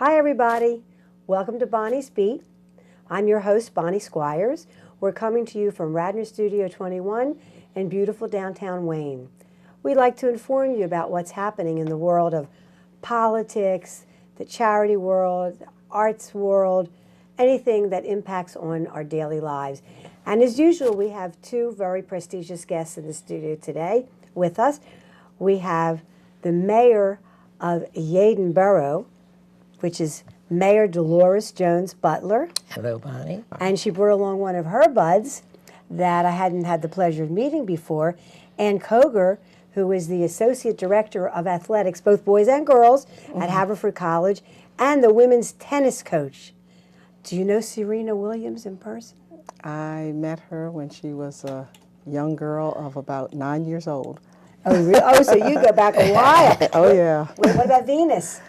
Hi everybody, welcome to Bonnie's Beat. I'm your host, Bonnie Squires. We're coming to you from Radnor Studio 21 in beautiful downtown Wayne. We'd like to inform you about what's happening in the world of politics, the charity world, the arts world, anything that impacts on our daily lives. And as usual, we have two very prestigious guests in the studio today with us. We have the mayor of Yeadon Borough, which is Mayor Dolores Jones-Butler. Hello, Bonnie. And she brought along one of her buds that I hadn't had the pleasure of meeting before, Ann Koger, who is the Associate Director of Athletics, both boys and girls, at Haverford College, and the women's tennis coach. Do you know Serena Williams in person? I met her when she was a young girl of about 9 years old. Oh, really? Oh, so you go back a while. Oh, yeah. What about Venus?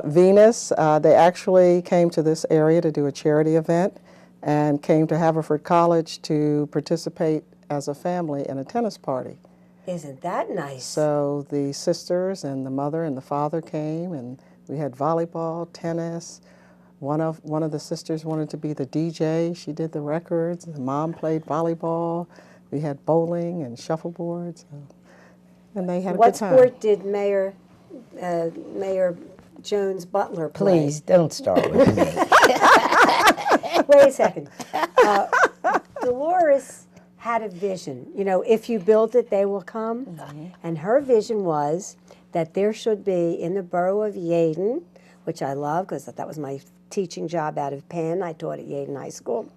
Venus, they actually came to this area to do a charity event and came to Haverford College to participate as a family in a tennis party. Isn't that nice? So the sisters and the mother and the father came, and we had volleyball, tennis. One of the sisters wanted to be the DJ. She did the records. The mom played volleyball. We had bowling and shuffleboard. And they had a good time. What sport did Mayor Jones-Butler play? Please don't start with me. Wait a second. Dolores had a vision. You know, if you build it, they will come. Mm-hmm. And her vision was that there should be in the borough of Yeadon, which I love because that was my teaching job out of Penn. I taught at Yeadon High School.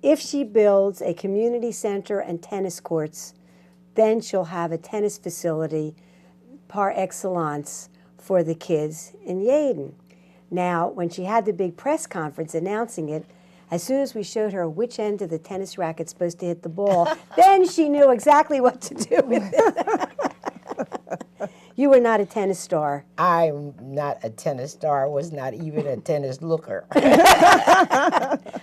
If she builds a community center and tennis courts, then she'll have a tennis facility par excellence for the kids in Yeadon. Now, when she had the big press conference announcing it, as soon as we showed her which end of the tennis racket's supposed to hit the ball, then she knew exactly what to do with it. You were not a tennis star. I'm not a tennis star, was not even a tennis looker.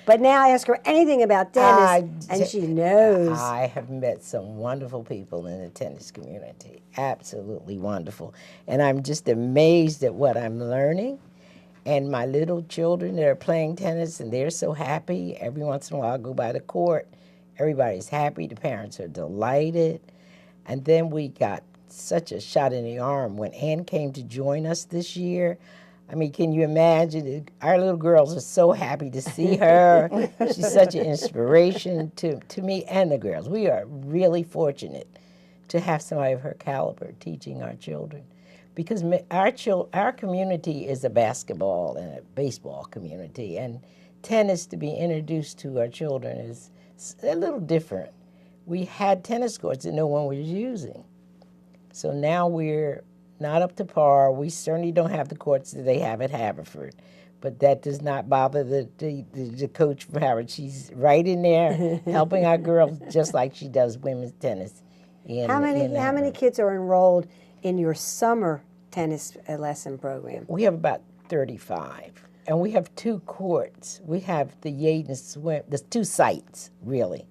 But now ask her anything about tennis, and she knows. I have met some wonderful people in the tennis community, absolutely wonderful. And I'm just amazed at what I'm learning. And my little children that are playing tennis, and they're so happy. Every once in a while I go by the court. Everybody's happy. The parents are delighted. And then we got such a shot in the arm when Ann came to join us this year. I mean, can you imagine? Our little girls are so happy to see her. She's such an inspiration to me and the girls. We are really fortunate to have somebody of her caliber teaching our children, because our community is a basketball and a baseball community, and tennis, to be introduced to our children, is a little different. We had tennis courts that no one was using. So now we're not up to par. We certainly don't have the courts that they have at Haverford, but that does not bother the coach from Haverford. She's right in there helping our girls just like she does women's tennis. How many kids are enrolled in your summer tennis lesson program? We have about 35, and we have 2 courts. We have the Yeadon Swim. There's 2 sites, really.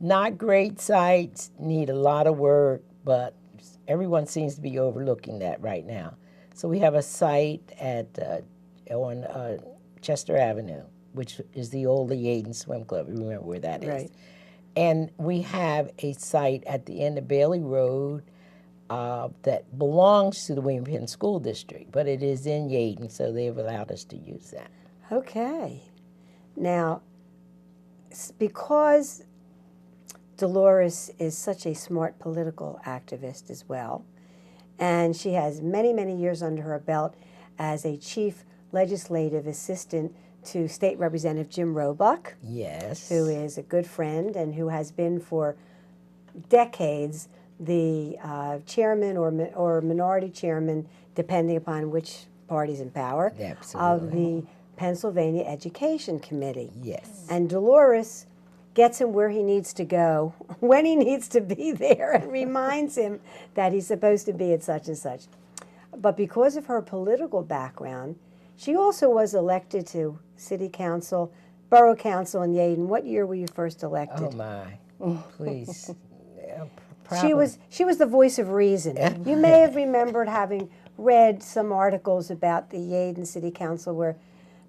Not great sites, need a lot of work, but everyone seems to be overlooking that right now. So we have a site on Chester Avenue, which is the old Yeadon Swim Club. You remember where that is. Right. And we have a site at the end of Bailey Road that belongs to the William Penn School District, but it is in Yeadon, so they've allowed us to use that. Okay. Now, because Dolores is such a smart political activist as well, and she has many, many years under her belt as a chief legislative assistant to State Representative Jim Roebuck. Yes. Who is a good friend and who has been for decades the chairman or minority chairman, depending upon which party's in power, of the Pennsylvania Education Committee. Yes. And Dolores gets him where he needs to go, when he needs to be there, and reminds him that he's supposed to be at such and such. But because of her political background, she also was elected to city council, borough council in Yeadon. What year were you first elected? Oh my, please. She was the voice of reason. You may have remembered having read some articles about the Yaden City Council where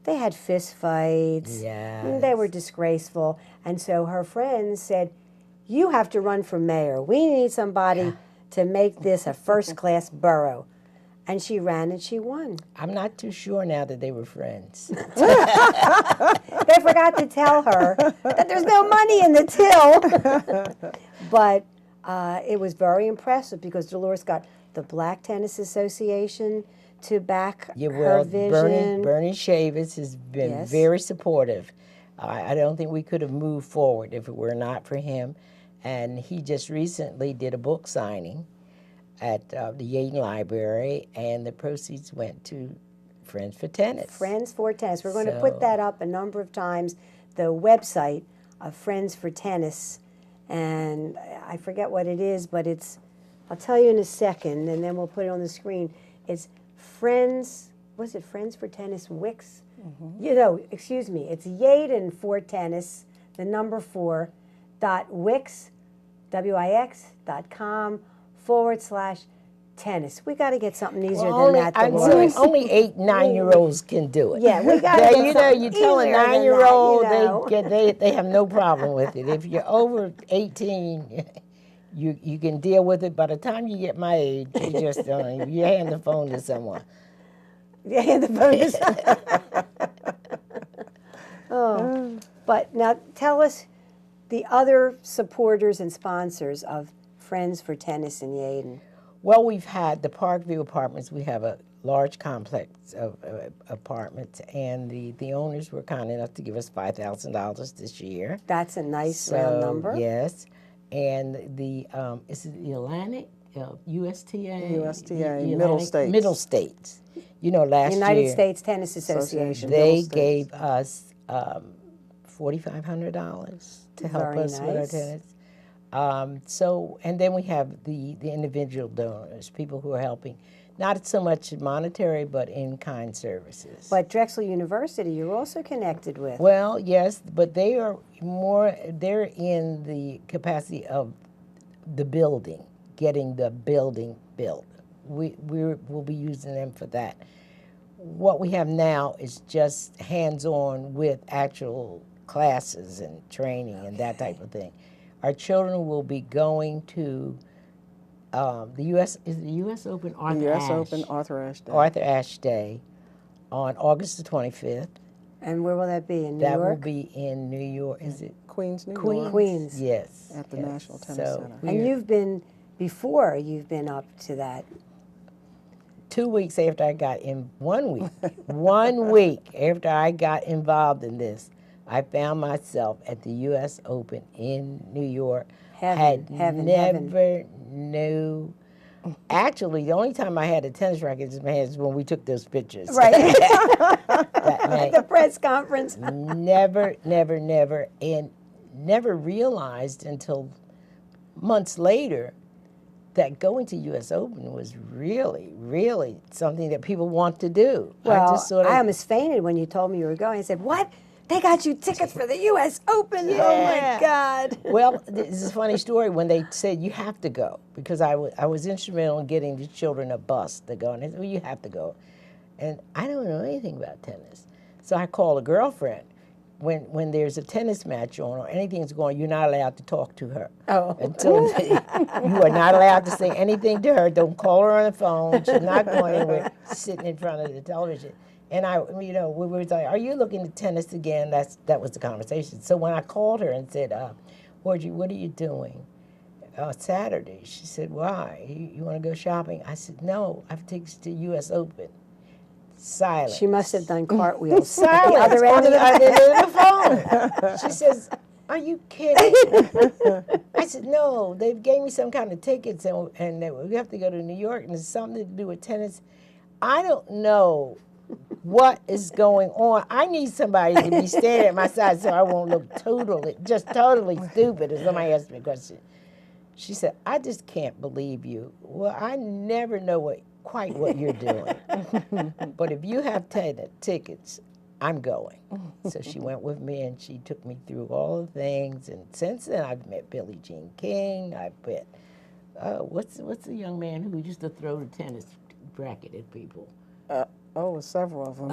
they had fist fights. Yes. They were disgraceful. And so her friends said, you have to run for mayor. We need somebody to make this a first-class borough. And she ran and she won. I'm not too sure now that they were friends. They forgot to tell her that there's no money in the till. But it was very impressive because Dolores got the Black Tennis Association to back her vision. Bernie Chavis has been very supportive. I don't think we could have moved forward if it were not for him. And he just recently did a book signing at the Yaden Library, and the proceeds went to Friends for Tennis. Friends for Tennis. We're going to put that up a number of times. The website of Friends for Tennis, and I forget what it is, but it's, I'll tell you in a second, and then we'll put it on the screen. It's Friends, was it Friends for Tennis Wix? You know, excuse me, it's Yaden for Tennis, the number 4, .wix, wix.com/tennis. We got to get something easier than that. Only 8, 9-year-olds can do it. Yeah, we got to get something you tell a easier than that, 9-year-old, you know. they have no problem with it. If you're over 18, you can deal with it. By the time you get my age, you just don't. You hand the phone to someone. You hand the phone to someone. But now tell us the other supporters and sponsors of Friends for Tennis in Yaden. Well, we've had the Parkview Apartments. We have a large complex of apartments, and the owners were kind enough to give us $5,000 this year. That's a nice round number. Yes, and the is it the Atlantic USTA? USTA Middle States. Middle States. You know, last United year States Tennis Association. they gave us $4,500 to help Very us with our nice. tennis. So, and then we have the individual donors, people who are helping, not so much monetary, but in-kind services. But Drexel University, you're also connected with. Well, yes, but they are more, they're in the capacity of the building, getting the building built. We'll be using them for that. What we have now is just hands-on with actual classes and training and that type of thing. Our children will be going to the U.S. Is it the U.S. Open? The U.S. Open Arthur Ashe Day. Arthur Ashe Day on August the 25th. And where will that be, in New That York? will be in New York. Is it Queens, New Queens? York. Queens. Yes. At the yes. National Tennis Center. And you've been up to that. 2 weeks after I got in, 1 week, 1 week after I got involved in this, I found myself at the U.S. Open in New York. Heaven, Never knew. Actually, the only time I had a tennis racket in my hands is when we took those pictures. Right. That night. The press conference. Never, and never realized until months later that going to U.S. Open was really, really something that people want to do. Well, I I almost fainted when you told me you were going. I said, what? They got you tickets for the U.S. Open? Yeah. Oh, my God. Well, this is a funny story when they said you have to go, because I was instrumental in getting the children a bus to go, and they said, well, you have to go. And I don't know anything about tennis. So I called a girlfriend. When there's a tennis match on or anything's going, you're not allowed to talk to her. Oh. Until you are not allowed to say anything to her. Don't call her on the phone. She's not going anywhere, sitting in front of the television. And we were like, are you looking at tennis again? That was the conversation. So when I called her and said, Audrey, what are you doing Saturday? She said, why? You want to go shopping? I said, no, I have tickets to U.S. Open. Silence. She must have done cartwheels. Silence At the other end on of the other end of the phone. She says, are you kidding? I said, no, they gave me some kind of tickets and we have to go to New York and it's something to do with tennis. I don't know what is going on. I need somebody to be standing at my side so I won't look totally stupid if somebody asks me a question. She said, I just can't believe you. Well, I never know quite what you're doing. But if you have tickets, I'm going. So she went with me and she took me through all the things. And since then, I've met Billie Jean King. I've met, what's the young man who used to throw the tennis bracketed people. Several of them.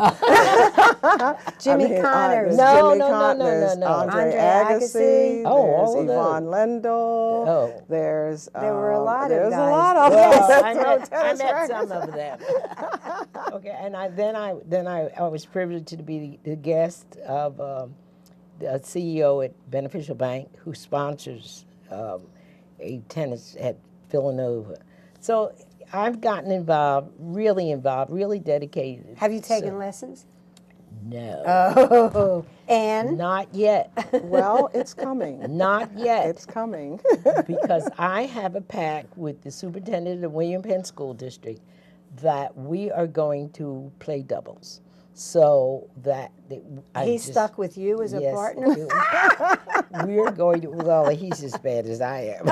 Jimmy Connors. No, Jimmy no, no, no, There's no, no. Andre Andre Agassi. Agassi. Oh, There's all of Yvonne those. Lendl. Oh. There's There were a lot of there's guys. a lot of Well, them. I met some of them. Okay, and I was privileged to be the guest of the CEO at Beneficial Bank who sponsors a tennis at Villanova. So I've gotten involved, really dedicated. Have you taken lessons? No, Oh, and not yet. Well, it's coming. Not yet. It's coming. Because I have a pact with the superintendent of William Penn School District that we are going to play doubles. So that he's stuck with you as a yes, partner? We're going to, well, he's as bad as I am.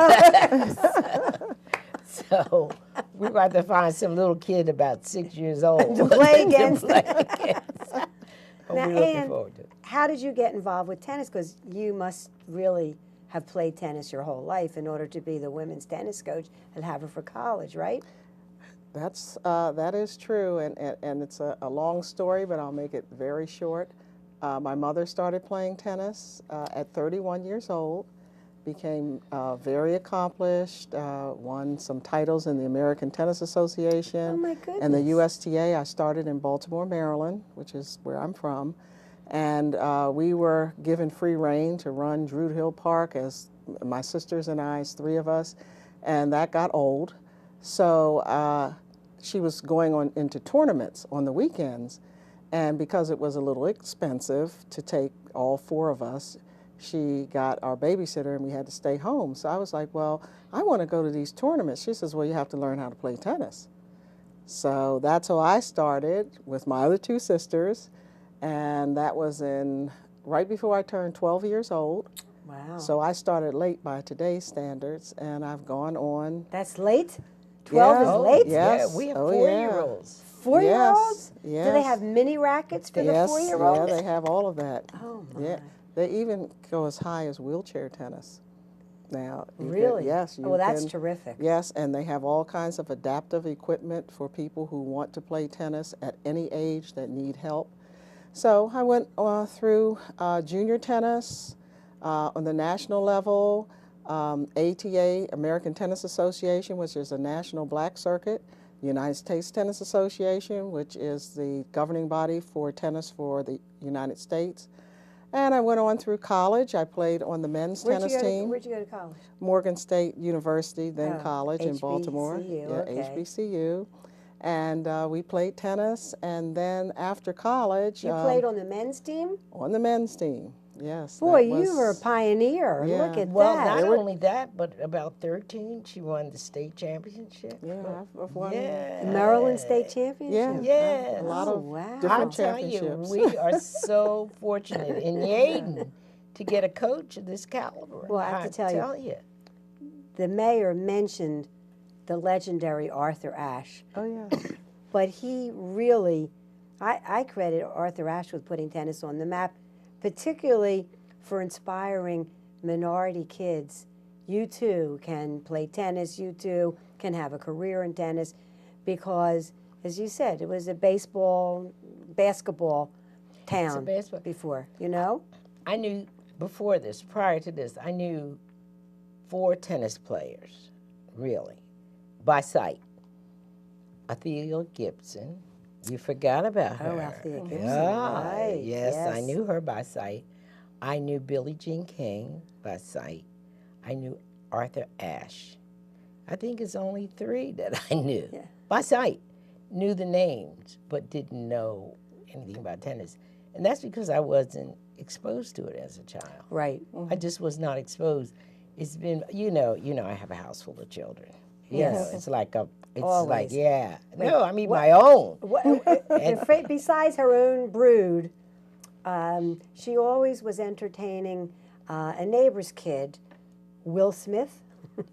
So we're going to find some little kid about 6 years old To play against. But Now, we're looking Ann, forward to it. how did you get involved with tennis? Because you must really have played tennis your whole life in order to be the women's tennis coach at Haverford College, right? That is true, and it's a long story, but I'll make it very short. My mother started playing tennis at 31 years old, became very accomplished, won some titles in the American Tennis Association. Oh, my goodness. And the USTA. I started in Baltimore, Maryland, which is where I'm from. And we were given free rein to run Druid Hill Park as my sisters and I, as three of us, and that got old. So she was going on into tournaments on the weekends, and because it was a little expensive to take all four of us, she got our babysitter and we had to stay home. So I was like, well, I want to go to these tournaments. She says, well, you have to learn how to play tennis. So that's how I started with my other two sisters, and that was right before I turned 12 years old. Wow. So I started late by today's standards, and I've gone on. That's late? 12 is late? Yes. Yeah, we have Oh, 4-year-olds. 4-year-olds? Yes. Do they have mini rackets for the 4-year-olds? Yeah, they have all of that. Oh, my. Yeah, they even go as high as wheelchair tennis. Now, Really? Yes. Oh, well, that's terrific. Yes, and they have all kinds of adaptive equipment for people who want to play tennis at any age that need help. So I went through junior tennis on the national level, ATA, American Tennis Association, which is a national black circuit, United States Tennis Association, which is the governing body for tennis for the United States. And I went on through college. I played on the men's tennis team. Where'd you go to college? Morgan State University, then college in HBCU, Baltimore. okay. HBCU. And we played tennis, and then after college... You played on the men's team? On the men's team, yes. Boy, you were a pioneer. Yeah. Look at Well, that. not only that, but about 13, she won the state championship. Yeah, I've won. Yeah. Maryland State Championship? Yes. A lot of wow. different I'll tell you, championships. we are so fortunate in Yaden to get a coach of this caliber. Well, I have to tell you. you. The mayor mentioned the legendary Arthur Ashe. Oh, yeah. But he really, I credit Arthur Ashe with putting tennis on the map, particularly for inspiring minority kids. You too can play tennis, you too can have a career in tennis, because, as you said, it was a basketball town before, you know? I knew before this, prior to this, I knew 4 tennis players, really, by sight. Althea Gibson, you forgot about her. Oh, Althea Gibson, Yeah, right. yes, I Yes. knew her by sight. I knew Billie Jean King by sight. I knew Arthur Ashe. I think it's only 3 that I knew by sight. Knew the names, but didn't know anything about tennis. And that's because I wasn't exposed to it as a child. Right. I just was not exposed. It's been, you know, I have a house full of children. Yes. It's like Always. yeah. No, I mean my own. Besides her own brood, she always was entertaining a neighbor's kid, Will Smith.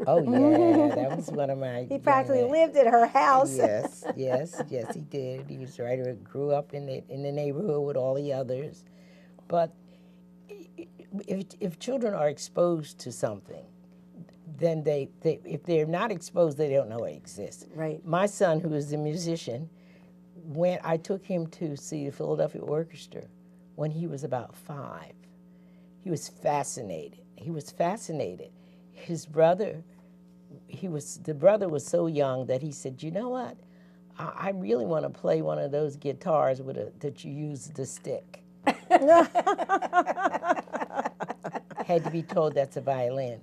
Oh yeah, that was one of my. He practically lived at her house. Yes, he did. He was right. He grew up in the neighborhood with all the others, but if children are exposed to something, then if they're not exposed, they don't know it exists. Right. My son, who is a musician, I took him to see the Philadelphia Orchestra when he was about 5. He was fascinated. His brother, the brother was so young that he said, "You know what? I really want to play one of those guitars that you use the stick." Had to be told that's a violin.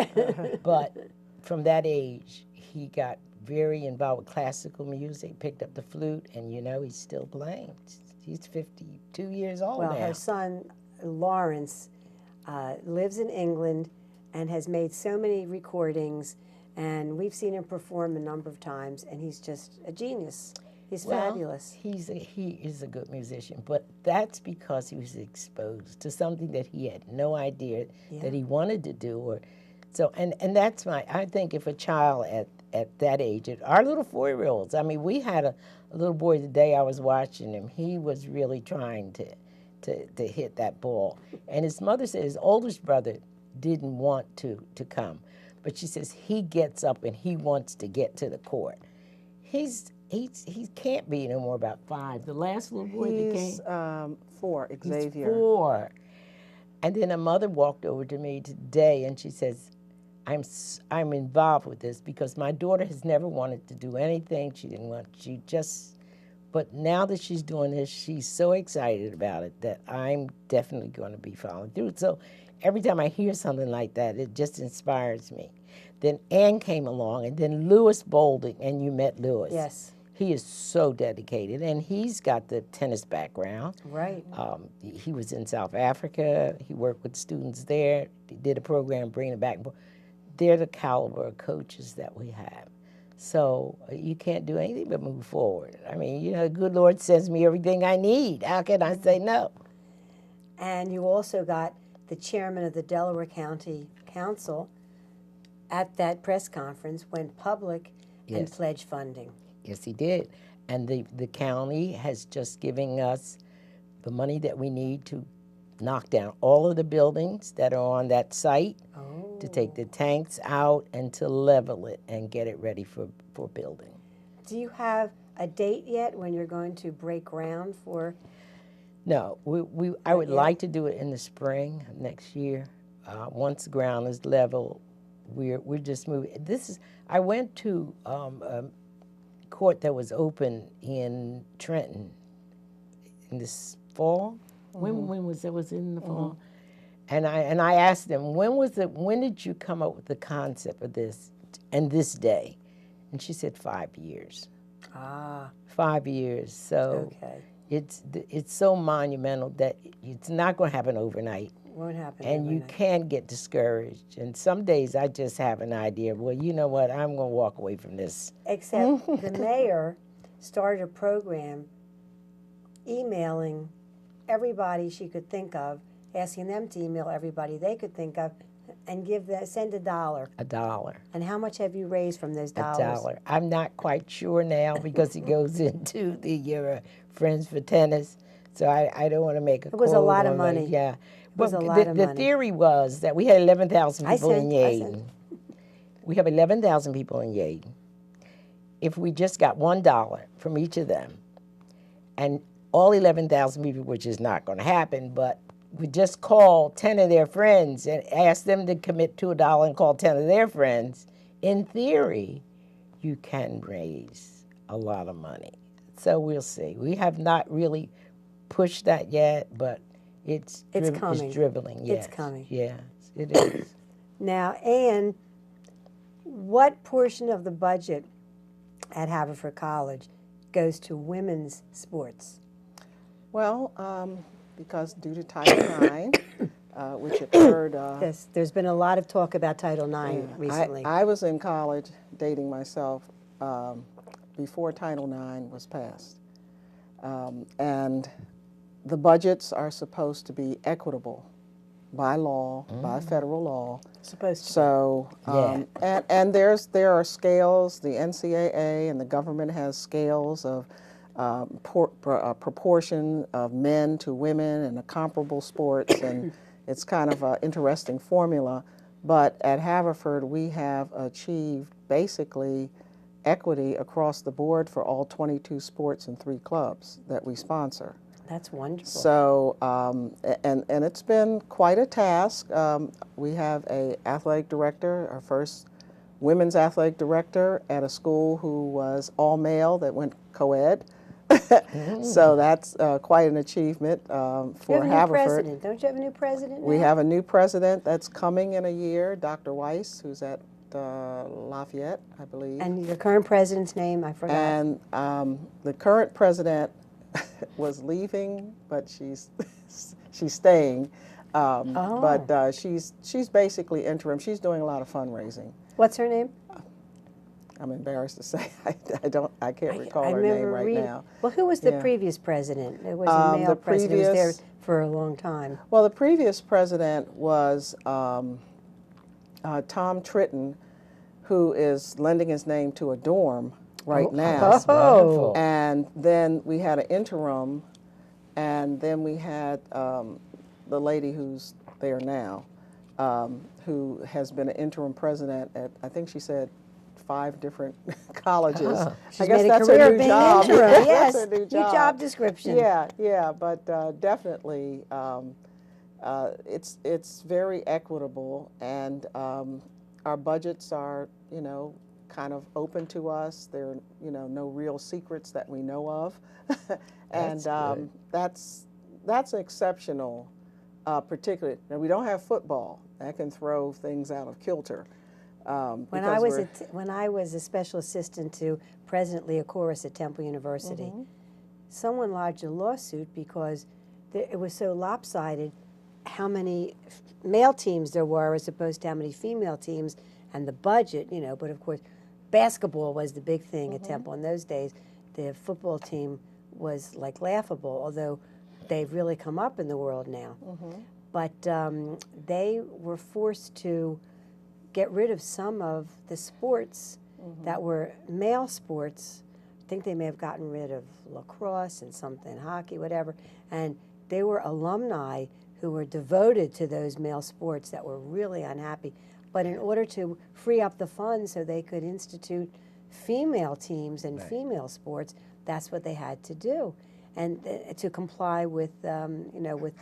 But from that age, he got very involved with classical music, picked up the flute, and he's still playing. He's 52 years old Well, now. her son, Lawrence, lives in England and has made so many recordings, and we've seen him perform a number of times, and he's just a genius. He's fabulous. He is a good musician, but that's because he was exposed to something that he had no idea that he wanted to do. And that's I think if a child at that age, our little 4-year-olds, I mean, we had a little boy today, I was watching him, he was really trying to hit that ball. And his mother said his oldest brother didn't want to come, but she says he gets up and he wants to get to the court. He can't be no more about 5. The last little boy that came. He's 4, Xavier. He's 4. And then a mother walked over to me today and she says, I'm involved with this because my daughter has never wanted to do anything. But now that she's doing this, she's so excited about it that I'm definitely going to be following through. So every time I hear something like that, it just inspires me. Then Ann came along, and then Lewis Boulding, and you met Lewis. Yes. He is so dedicated, and he's got the tennis background. Right. He was in South Africa. He worked with students there. He did a program bringing it back. They're the caliber of coaches that we have. So you can't do anything but move forward. I mean, the good Lord sends me everything I need. How can I say no? And you also got the chairman of the Delaware County Council at that press conference went public and pledged funding. Yes, he did. And the county has just given us the money that we need to knock down all of the buildings that are on that site, to take the tanks out and to level it and get it ready for building. Do you have a date yet when you're going to break ground for? No, I would like to do it in the spring next year. Once the ground is level, we're just moving. I went to a court that was open in Trenton in this fall. When was it? Was it in the fall? And I asked them, when did you come up with the concept of this and this day? And she said 5 years. 5 years. So it's so monumental that it's not going to happen overnight. Won't happen and overnight. You can get discouraged. And some days I just have an idea, well, you know what, I'm going to walk away from this. Except the mayor started a program emailing everybody she could think of, asking them to email everybody they could think of, and send $1. $1. And how much have you raised from those dollars? $1. I'm not quite sure now because it goes into the Friends for Tennis. So I don't want to make a quote. It was a lot of money. Yeah. It was a lot of money. The theory was that we had 11,000 people in Yaden. We have 11,000 people in Yaden. If we just got $1 from each of them, and all 11,000 people, which is not going to happen, but we just call 10 of their friends and ask them to commit to $1 and call 10 of their friends, in theory, you can raise a lot of money. So we'll see. We have not really pushed that yet, but it's coming. It's dribbling. Yes. It's coming. Yes, it is. Now, Ann, what portion of the budget at Haverford College goes to women's sports? Well, because due to Title IX, which occurred... Yes, there's been a lot of talk about Title IX recently. I was in college, dating myself, before Title IX was passed. And the budgets are supposed to be equitable by law, by federal law. Supposed to. So, and there are scales. The NCAA and the government has scales of proportion of men to women in a comparable sports, and it's kind of an interesting formula. But at Haverford, we have achieved basically equity across the board for all 22 sports and 3 clubs that we sponsor. That's wonderful. So, and it's been quite a task. We have a athletic director, our first women's athletic director at a school who was all male that went co-ed. So that's quite an achievement for you have a new Haverford. president. Don't you have a new president now? We have a new president that's coming in a year, Dr. Weiss, who's at Lafayette, I believe. And your current president's name, I forgot. And the current president was leaving, but she's staying. But she's basically interim. She's doing a lot of fundraising. What's her name? I'm embarrassed to say I can't recall her name right now. Well, who was the previous president? It was a male president who was there for a long time. Well, the previous president was Tom Tritton, who is lending his name to a dorm right now. Oh. And then we had an interim, and then we had the lady who's there now, who has been an interim president at, I think she said, 5 different colleges. She's I guess made that's a career her new being job. interim. That's Yes, her new job description. Yeah, but definitely it's very equitable, and our budgets are, kind of open to us. There are, no real secrets that we know of, and that's exceptional. Particularly, now we don't have football. That can throw things out of kilter. When I was a special assistant to President Leocoris at Temple University, someone lodged a lawsuit because it was so lopsided how many male teams there were as opposed to how many female teams, and the budget, but of course basketball was the big thing at Temple in those days. The football team was like laughable, although they've really come up in the world now. But they were forced to get rid of some of the sports that were male sports. I think they may have gotten rid of lacrosse and something, hockey, whatever. And they were alumni who were devoted to those male sports that were really unhappy. But in order to free up the funds so they could institute female teams and female sports, that's what they had to do, and to comply with, with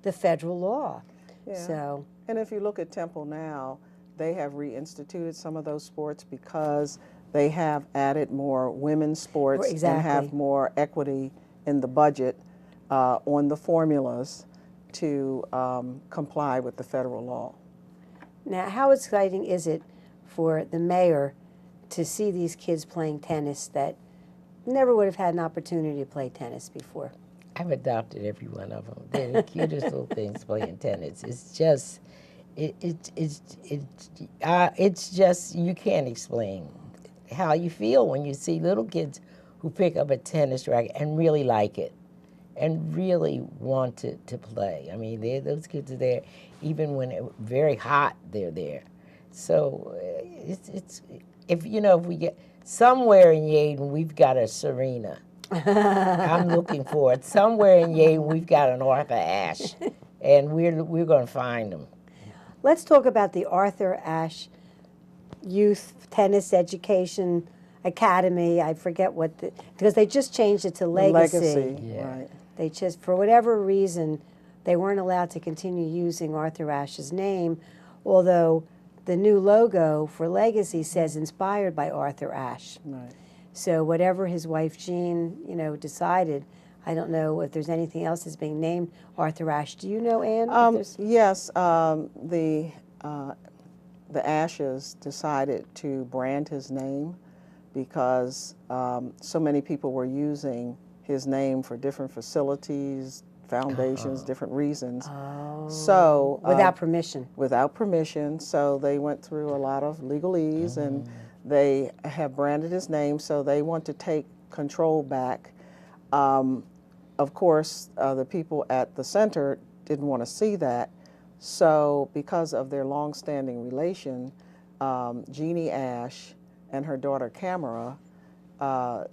the federal law. Yeah. So. And if you look at Temple now, they have reinstituted some of those sports because they have added more women's sports and have more equity in the budget on the formulas to comply with the federal law. Now, how exciting is it for the mayor to see these kids playing tennis that never would have had an opportunity to play tennis before? I've adopted every one of them. They're the cutest little things playing tennis. It's just, it's just, you can't explain how you feel when you see little kids who pick up a tennis racket and really like it and really want to play. I mean, those kids are there even when it's very hot. They're there. So if we get somewhere in Yaden, we've got a Serena. I'm looking for it. Somewhere in Yaden, we've got an Arthur Ashe, and we're going to find them. Let's talk about the Arthur Ashe Youth Tennis Education Academy. I forget because they just changed it to Legacy. Yeah. Right. They just, for whatever reason, they weren't allowed to continue using Arthur Ashe's name, although the new logo for Legacy says inspired by Arthur Ashe. Right. So whatever his wife Jean, decided, I don't know if there's anything else that's being named Arthur Ashe. Do you know, Ann? Yes, the Ashes decided to brand his name because so many people were using his name for different facilities, foundations, different reasons. Oh. So without permission. Without permission. So they went through a lot of legalese, and they have branded his name. So they want to take control back. Of course, the people at the center didn't want to see that. So because of their long-standing relation, Jeannie Ashe and her daughter Camera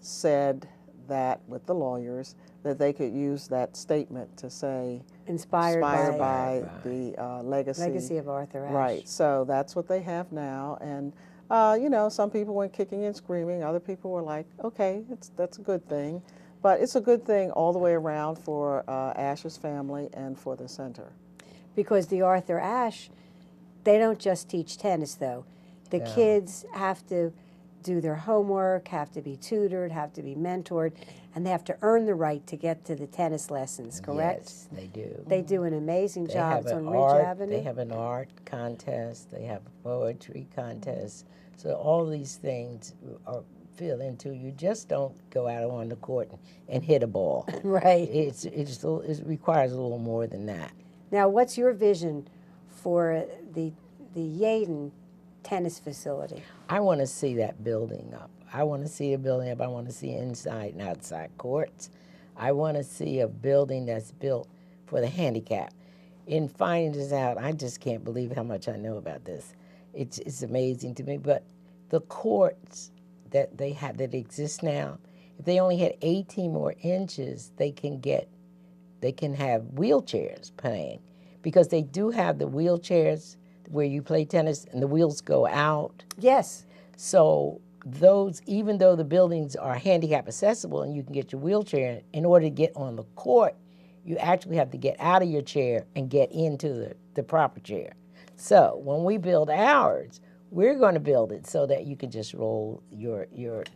said that with the lawyers, that they could use that statement to say, Inspired by the legacy of Arthur Ashe. Right. So that's what they have now. And, you know, some people went kicking and screaming. Other people were like, okay, that's a good thing. But it's a good thing all the way around for Ashe's family and for the center. Because the Arthur Ashe, they don't just teach tennis, though. The kids have to do their homework, have to be tutored, have to be mentored, and they have to earn the right to get to the tennis lessons, correct? Yes, they do. They do an amazing job. It's on Ridge Avenue. They have an art contest. They have a poetry contest. So all these things are filled into. You just don't go out on the court and hit a ball. Right. It requires a little more than that. Now, what's your vision for the Yaden tennis facility? I want to see that building up. I want to see a building up. I want to see inside and outside courts. I want to see a building that's built for the handicap. In finding this out, I just can't believe how much I know about this. It's amazing to me. But the courts that they have that exist now, if they only had 18 more inches, they can have wheelchairs playing, because they do have the wheelchairs where you play tennis and the wheels go out. Yes. So those, even though the buildings are handicap accessible and you can get your wheelchair, in order to get on the court, you actually have to get out of your chair and get into the proper chair. So when we build ours, we're going to build it so that you can just roll your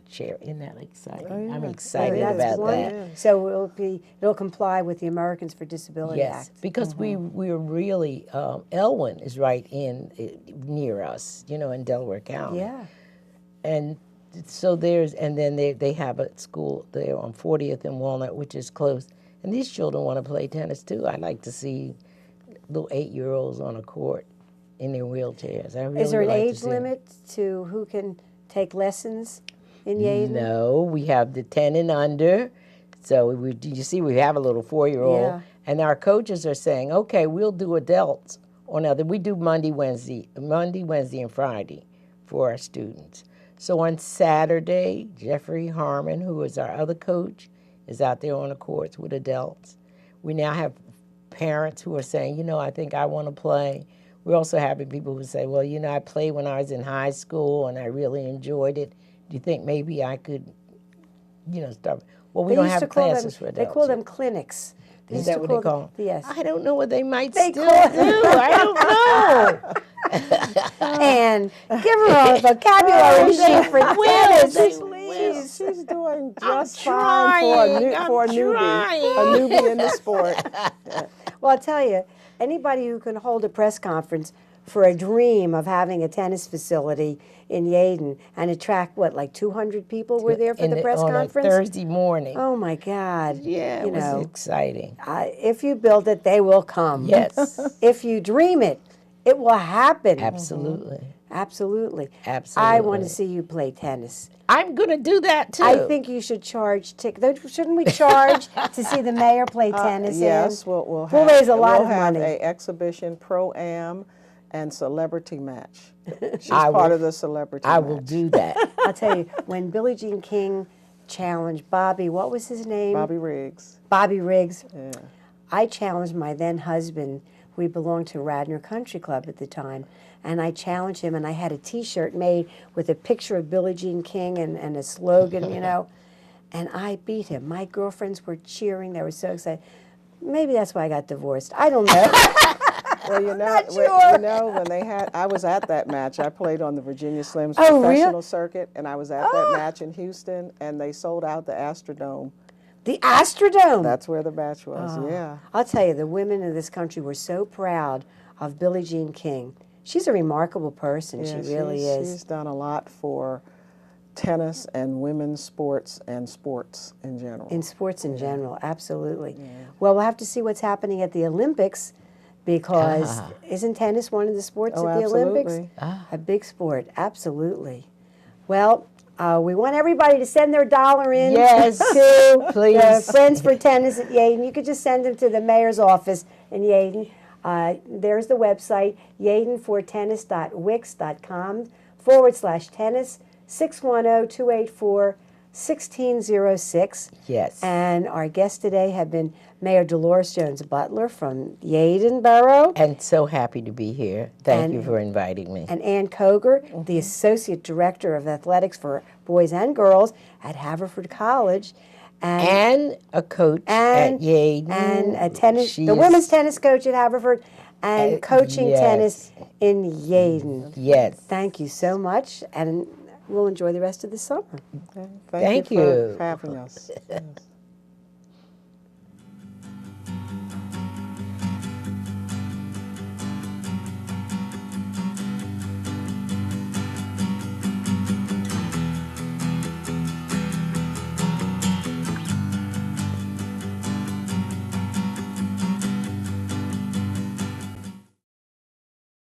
chair. Isn't that exciting? Oh, yeah. I'm excited That's about wonderful. that. So it'll comply with the Americans for Disability Yes, Act. because we're really, Elwyn is right near us, you know, in Delaware County. Yeah. And so and then they have a school there on 40th and Walnut, which is close. And these children want to play tennis too. I'd like to see little 8-year-olds on a court in their wheelchairs. I really Is there an like to age see limit to who can take lessons in Yaden? No, we have the 10 and under. So you see, we have a little 4-year-old, Yeah. and our coaches are saying, okay, we'll do adults on other. We do Monday, Wednesday, and Friday for our students. So on Saturday, Jeffrey Harmon, who is our other coach, is out there on the courts with adults. We now have parents who are saying, you know, I think I want to play. We're also having people who say, well, you know, I played when I was in high school and I really enjoyed it. Do you think maybe I could, you know, start? Well, we don't have classes for adults. They call them clinics. Is that what they call them? Yes. I don't know what they might They still call do. I don't know. And give her a vocabulary sheet for tennis. She's doing I'm just fine for a newbie, trying. a newbie in the sport. Well, I'll tell you, anybody who can hold a press conference for a dream of having a tennis facility in Yaden and attract, like 200 people were there for the press conference? On a Thursday morning. Oh, my God. Yeah, it was exciting. If you build it, they will come. Yes. If you dream it, it will happen. Absolutely. Absolutely. Absolutely. I want to see you play tennis. I'm going to do that, too. I think you should charge tickets. Shouldn't we charge to see the mayor play tennis? Yes, we'll we'll raise a lot of have money. an exhibition, pro-am, and celebrity match. She's part of the celebrity match. I will do that. I'll tell you, when Billie Jean King challenged Bobby, what was his name? Bobby Riggs. Bobby Riggs. Yeah. I challenged my then husband. We belonged to Radnor Country Club at the time. And I challenged him, and I had a T-shirt made with a picture of Billie Jean King and a slogan, you know. And I beat him. My girlfriends were cheering. They were so excited. Maybe that's why I got divorced. I don't know. Well, you know, Not sure. you know, when I was at that match. I played on the Virginia Slims Oh, professional really? circuit, and I was at that match in Houston, and they sold out the Astrodome. The Astrodome. That's where the match was, yeah. I'll tell you, the women of this country were so proud of Billie Jean King. She's a remarkable person. Yeah, she really is. She's done a lot for tennis and women's sports and sports in general. In sports in general, absolutely. Yeah. Well, we'll have to see what's happening at the Olympics, because isn't tennis one of the sports at the Olympics? A big sport, absolutely. Well, we want everybody to send their $1 in to please. Friends for Tennis at Yaden. You could just send them to the mayor's office in Yaden. There's the website, yadenfortennis.wix.com/tennis, 610-284 1606. Yes. And our guests today have been Mayor Dolores Jones-Butler from Yeadon Borough. And so happy to be here. Thank you And- for inviting me. And Ann Koger, the Associate Director of Athletics for Boys and Girls at Haverford College. And a coach at Yeadon. And a tennis, She the is- women's tennis coach at Haverford, and coaching yes. tennis in Yeadon. Yes. Thank you so much, and we'll enjoy the rest of the summer. Okay. Thank you you. for having us. Yes.